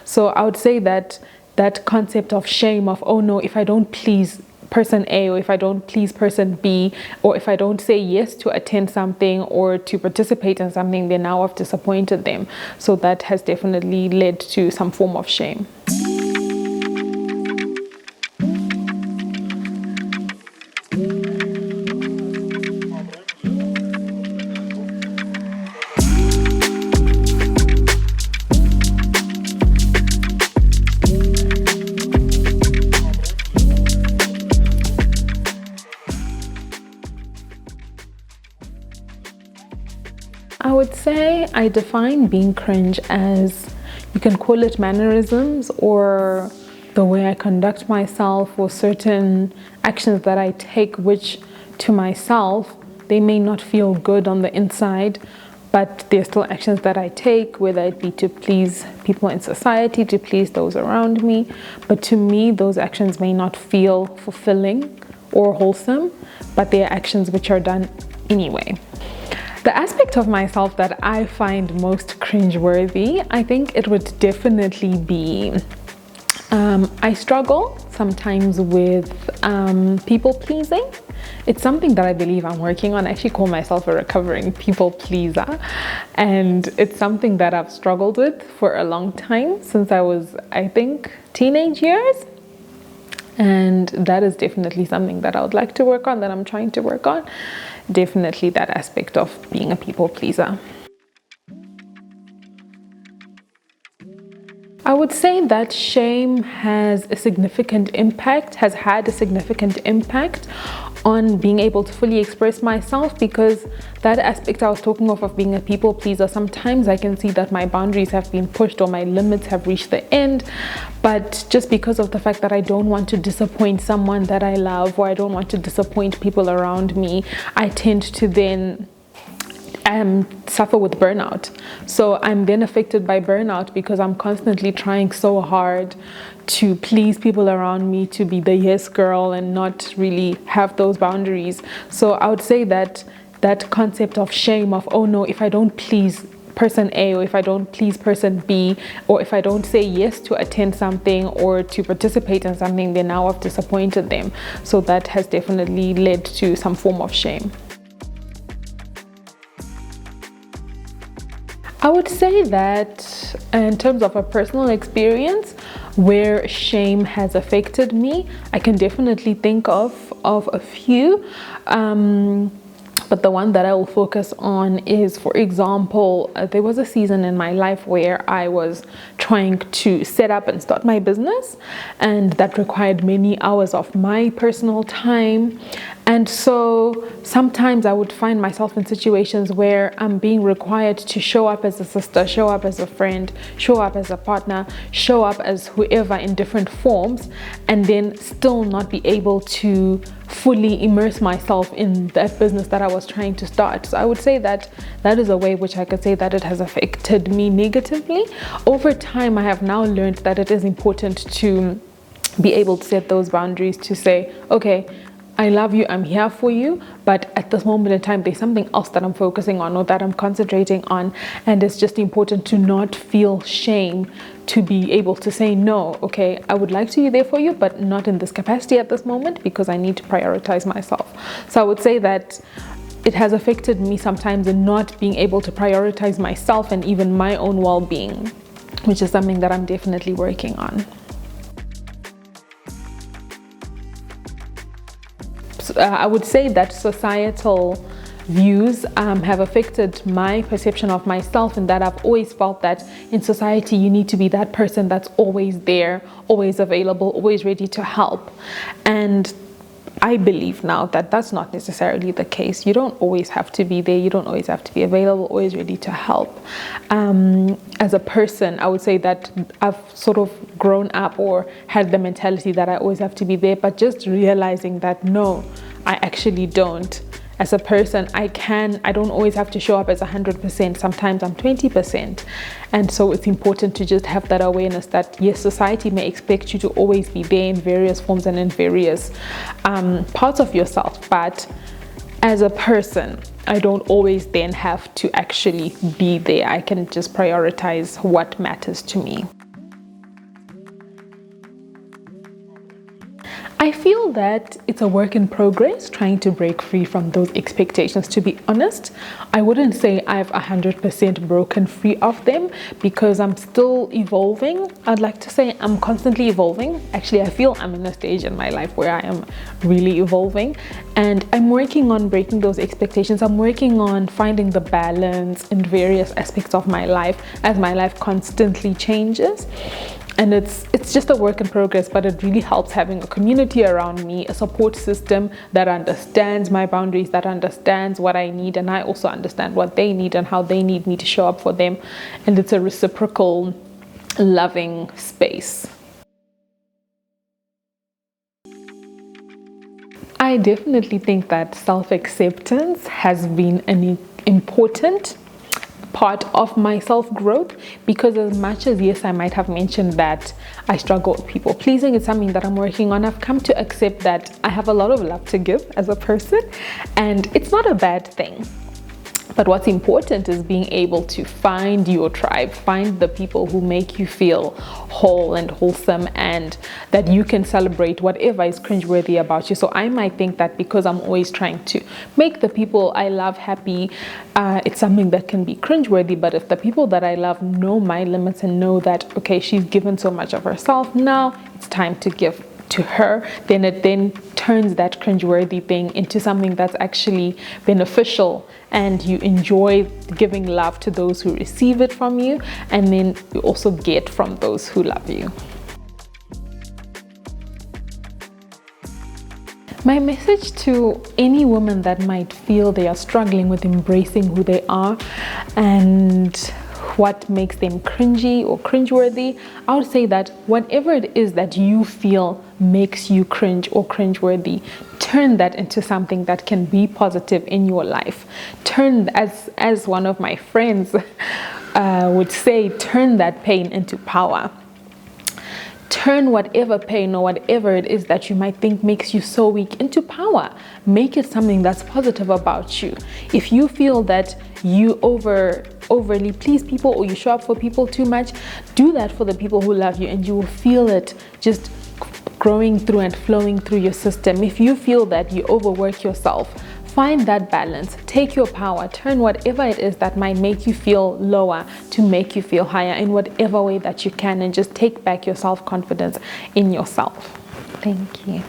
So I would say that that concept of shame of, oh no, if I don't please person A, or if I don't please person B, or if I don't say yes to attend something or to participate in something, then now I've disappointed them. So that has definitely led to some form of shame. I would say I define being cringe as, you can call it mannerisms or the way I conduct myself, or certain actions that I take, which to myself, they may not feel good on the inside, but they're still actions that I take, whether it be to please people in society, to please those around me. But to me, those actions may not feel fulfilling or wholesome, but they're actions which are done anyway. The aspect of myself that I find most cringeworthy, I think it would definitely be, I struggle sometimes with people pleasing. It's something that I believe I'm working on. I actually call myself a recovering people pleaser. And it's something that I've struggled with for a long time, since I was, I think, teenage years. And that is definitely something that I would like to work on, that I'm trying to work on. Definitely that aspect of being a people pleaser. I would say that shame has a significant impact, has had a significant impact on being able to fully express myself, because that aspect I was talking of being a people pleaser, sometimes I can see that my boundaries have been pushed or my limits have reached the end, but just because of the fact that I don't want to disappoint someone that I love, or I don't want to disappoint people around me, I tend to then suffer with burnout. So I'm then affected by burnout because I'm constantly trying so hard to please people around me, to be the yes girl and not really have those boundaries. So I would say that that concept of shame of, oh no, if I don't please person A, or if I don't please person B, or if I don't say yes to attend something or to participate in something, then now I've disappointed them. So that has definitely led to some form of shame. I would say that in terms of a personal experience where shame has affected me, I can definitely think of a few. But the one that I will focus on is, for example, there was a season in my life where I was trying to set up and start my business, and that required many hours of my personal time. And so sometimes I would find myself in situations where I'm being required to show up as a sister, show up as a friend, show up as a partner, show up as whoever in different forms, and then still not be able to fully immerse myself in that business that I was trying to start. So I would say that that is a way which I could say that it has affected me negatively. Over time, I have now learned that it is important to be able to set those boundaries, to say, okay, I love you, I'm here for you, but at this moment in time, there's something else that I'm focusing on or that I'm concentrating on. And it's just important to not feel shame, to be able to say, no, okay, I would like to be there for you, but not in this capacity at this moment, because I need to prioritize myself. So I would say that it has affected me sometimes in not being able to prioritize myself and even my own well-being, which is something that I'm definitely working on. I would say that societal views have affected my perception of myself, in that I've always felt that in society you need to be that person that's always there, always available, always ready to help. And I believe now that that's not necessarily the case. You don't always have to be there. You don't always have to be available, always ready to help. As a person, I would say that I've sort of grown up or had the mentality that I always have to be there, but just realizing that no, I actually don't. As a person, I don't always have to show up as 100%. Sometimes I'm 20%. And so it's important to just have that awareness that yes, society may expect you to always be there in various forms and in various parts of yourself. But as a person, I don't always then have to actually be there. I can just prioritize what matters to me. I feel that it's a work in progress, trying to break free from those expectations. To be honest, I wouldn't say I've 100% broken free of them because I'm still evolving. I'd like to say I'm constantly evolving. Actually, I feel I'm in a stage in my life where I am really evolving, and I'm working on breaking those expectations. I'm working on finding the balance in various aspects of my life as my life constantly changes. And it's just a work in progress, but it really helps having a community around me, a support system that understands my boundaries, that understands what I need, and I also understand what they need and how they need me to show up for them. And it's a reciprocal, loving space. I definitely think that self-acceptance has been an important part of my self-growth, because as much as, yes, I might have mentioned that I struggle with people pleasing, it's something that I'm working on. I've come to accept that I have a lot of love to give as a person, and it's not a bad thing. But what's important is being able to find your tribe, find the people who make you feel whole and wholesome, and that you can celebrate whatever is cringeworthy about you. So I might think that because I'm always trying to make the people I love happy, it's something that can be cringeworthy. But if the people that I love know my limits and know that, okay, she's given so much of herself, now it's time to give to her, then it turns that cringeworthy thing into something that's actually beneficial, and you enjoy giving love to those who receive it from you, and then you also get from those who love you. My message to any woman that might feel they are struggling with embracing who they are and what makes them cringy or cringeworthy, I would say that whatever it is that you feel makes you cringe or cringeworthy, turn that into something that can be positive in your life. Turn, as one of my friends would say, turn that pain into power. Turn whatever pain or whatever it is that you might think makes you so weak into power. Make it something that's positive about you. If you feel that you overly please people or you show up for people too much, do that for the people who love you, and you will feel it just growing through and flowing through your system. If you feel that you overwork yourself, find that balance, take your power, turn whatever it is that might make you feel lower to make you feel higher in whatever way that you can, and just take back your self-confidence in yourself. Thank you.